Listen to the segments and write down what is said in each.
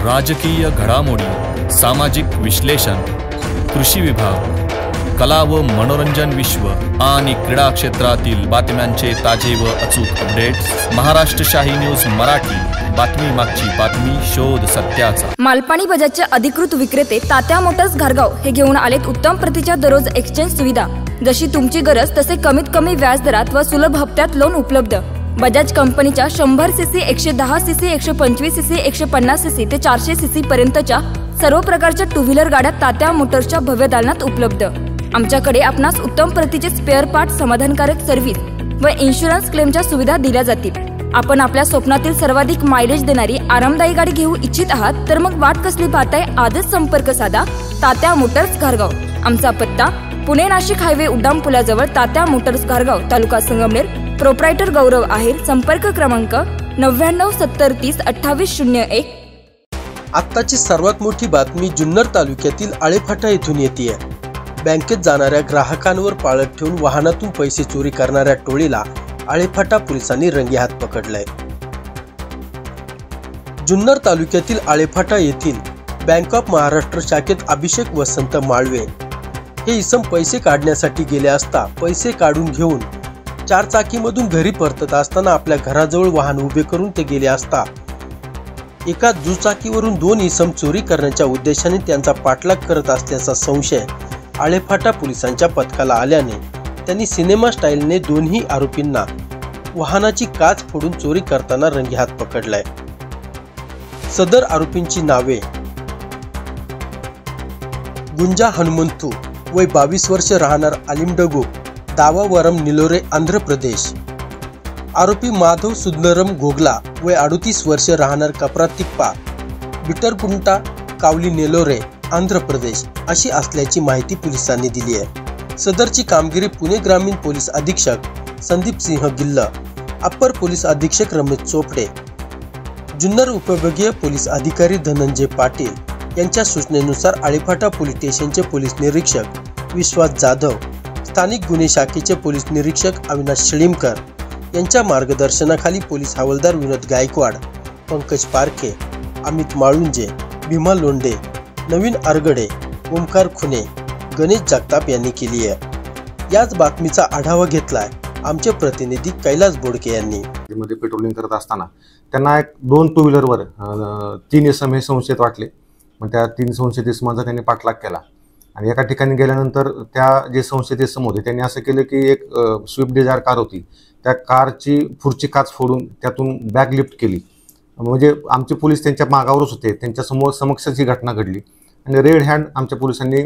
राजकीय घडामोडी, सामाजिक विश्लेषण, कृषी विभाग, कला व मनोरंजन विश्व आणि क्रीडा क्षेत्रातील बातम्यांचे ताजे व अचूक अपडेट्स महाराष्ट्र शाही न्यूज मराठी। बातमी मागची बातमी, शोध सत्याचा। मालपाणी बजाजचे अधिकृत विक्रेते तात्या मोटर्स घारगाव हे घेऊन आलेत उत्तम प्रतीच्या दररोज एक्सचेंज सुविधा। जशी तुमची गरज तसे कमीत कमी व्याज दरात व सुलभ हप्त्यात लोन उपलब्ध। बजाज कंपनीच्या 100 सीसी, 110 सीसी, 125 सीसी, 150 सीसी ते 400 सीसी पर्यंतच्या सर्व प्रकारच्या टू व्हीलर गाड्या तात्या मोटर्सच्या भव्य दालनात उपलब्ध। आमच्याकडे आपणास उत्तम प्रतीचे स्पेअर पार्ट, समाधानकारक सर्व्हिस व इन्शुरन्स क्लेमच्या सुविधा दिल्या जातील। आपण आपल्या स्वप्नातील सर्वाधिक मायलेज देणारी आरामदायी गाडी घेऊ इच्छित आहात तर मग वाट कसली पाहताय? आजच संपर्क साधा तात्या मोटर्स घारगाव। आमचा पत्ता पुणे नाशिक हायवे उड्डाण पुलाजवळ, तात्या मोटर्स घारगाव, तालुका संगमनेर। प्रोप्रायटर गौरव आहेर। संपर्क क्रमांक 99 70 30 28 01। आत्ताची सर्वात मोठी बातमी जुन्नर तालुक्यातील आळेफाटा येथून येते। बँकेत जाणाऱ्या ग्राहकांवर पाळत ठेवून वाहनातून पैसे चोरी करणाऱ्या टोळीला आळेफाटा पोलिसांनी रंगेहात पकडलंय। जुन्नर तालुक्यातील आळेफाटा येथील बँक ऑफ महाराष्ट्र शाखेत अभिषेक वसंत माळवे हे इसम पैसे काढण्यासाठी गेले असता पैसे काढून घेऊन चारचाकीमधून घरी परतत असताना आपल्या घराजवळ वाहन उभे करून ते गेले असता एका दुचाकीवरून 2 इसम चोरी करण्याच्या उद्देशाने त्यांचा पाठलाग करत असल्याचा संशय आळेफाटा पोलिसांच्या पथकाला आल्याने त्यांनी सिनेमा स्टाईलने दोन्ही आरोपींना वाहनाची काच फोडून चोरी करताना रंगेहात पकडलाय। सदर आरोपींची नावे गुंजा हनुमंतू वय 22 वर्ष, राहणार आलिमडगो, दावावरम, निलोरे, आंध्र प्रदेश। आरोपी माधव सुंदरम गोगला वय 38 वर्ष, राहणार कपरातिप्पा, बिटरकुंटा, कावली, नेलोरे, आंध्र प्रदेश अशी असल्याची माहिती पोलिसांनी दिली आहे। सदरची कामगिरी पुणे ग्रामीण पोलीस अधीक्षक संदीप सिंह गिल्ल, अप्पर पोलीस अधीक्षक रमेश चोपडे, जुन्नर उपविभागीय पोलीस अधिकारी धनंजय पाटील यांच्या सूचनेनुसार आळेफाटा पोलीस स्टेशनचे पोलीस निरीक्षक विश्वास जाधव, स्थानिक गुन्हे शाखेचे पोलीस निरीक्षक अविनाश शिळीमकर यांच्या मार्गदर्शनाखाली पोलीस हवालदार विनोद गायकवाड, पंकज पारखे, अमित माळुंजे, भीमा लोंढे, नवीन आरगडे, ओमकार खुने, गणेश जगताप यांनी केली आहे। याच बातमीचा आढावा घेतलाय आमचे प्रतिनिधी कैलास बोडके यांनी। मध्ये पेट्रोलिंग करत असताना त्यांना 2 टू व्हीलरवर 3 इसम हे संशयित वाटले। मग त्या 3 संशयित इसमांचा त्यांनी पाठलाग केला आणि एका ठिकाणी गेल्यानंतर त्या जे संशयित इसम होते त्यांनी असं केलं की एक स्विफ्ट डिझायर कार होती, त्या कारची पुढची काच फोडून त्यातून बॅग लिफ्ट केली। म्हणजे आमचे पोलीस त्यांच्या मागावरच होते, त्यांच्या समक्षच ही घटना घडली आणि रेड हँड आमच्या पोलिसांनी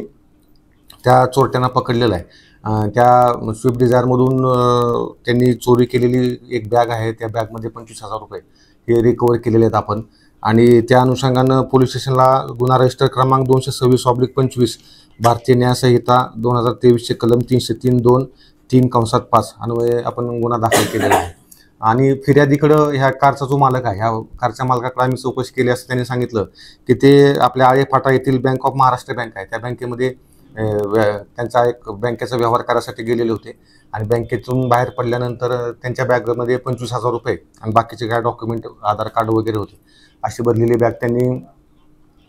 त्या चोरट्यांना पकडलेलं आहे। त्या स्विफ्ट डिझायरमधून त्यांनी चोरी केलेली एक बॅग आहे, त्या बॅगमध्ये 25,000 रुपये हे रिकवर केलेले आहेत आपण। आणि त्या अनुषंगानं पोलीस स्टेशनला गुन्हा रजिस्टर क्रमांक 226/25 भारतीय न्याय संहिता 2023 कलम 303(2) 3(5) अन्वये आपण गुन्हा दाखल केलेला आहे। आणि फिर्यादीकडं ह्या कारचा जो मालक आहे, ह्या कारच्या मालकाकडे आम्ही चौकशी केली असं त्यांनी सांगितलं की ते आपल्या आळेफाटा येथील बँक ऑफ महाराष्ट्र बँक आहे, त्या बँकेमध्ये त्यांचा एक बँकेचा व्यवहार करायसाठी गेलेले होते आणि बँकेतून बाहेर पडल्यानंतर त्यांच्या बॅगमध्ये 25,000 रुपये आणि बाकीचे काय डॉक्युमेंट, आधार कार्ड वगैरे होते, अशी भरलेली बॅग त्यांनी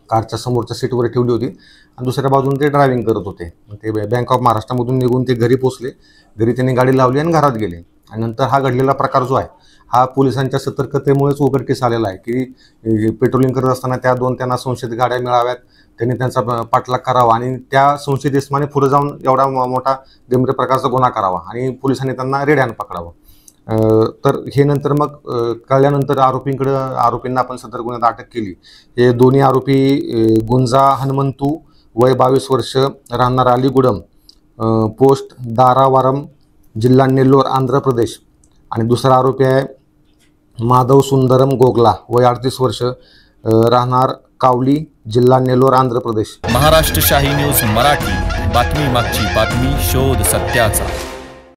कारच्या समोरच्या सीटवर ठेवली होती आणि दुसऱ्या बाजून ते ड्रायव्हिंग करत होते। ते बँक ऑफ महाराष्ट्रामधून निघून ते घरी पोहोचले, घरी त्यांनी गाडी लावली आणि घरात गेले। आणि नंतर हा घडलेला प्रकार जो आहे हा पोलिसांच्या सतर्कतेमुळेच उघडकीस आलेला आहे की पेट्रोलिंग करत असताना त्या 2 त्यांना संशयित गाड्या मिळाव्यात, त्यांनी त्यांचा पाठलाग करावा आणि त्या संशयित इसमाने पुढे जाऊन एवढा मोठा गंभीर प्रकारचा गुन्हा करावा आणि पोलिसांनी त्यांना रेड हँड पकडावं। तर हे नंतर मग कळल्यानंतर आरोपींना आपण सदर गुन्ह्यात अटक केली। हे दोन्ही आरोपी गुंजा हनुमंतू वय 22 वर्ष, राहणार अलीगुडम, पोस्ट दारावारम, जिल्हा नेल्लोर, आंध्र प्रदेश। आणि दुसरा आरोपी आहे माधव सुंदरम गोगला वय 38 वर्ष, राहणार कावली, जिल्हा नेल्लोर, आंध्र प्रदेश। महाराष्ट्र शाही न्यूज मराठी, बातमी मागची बातमी, शोध सत्याचा।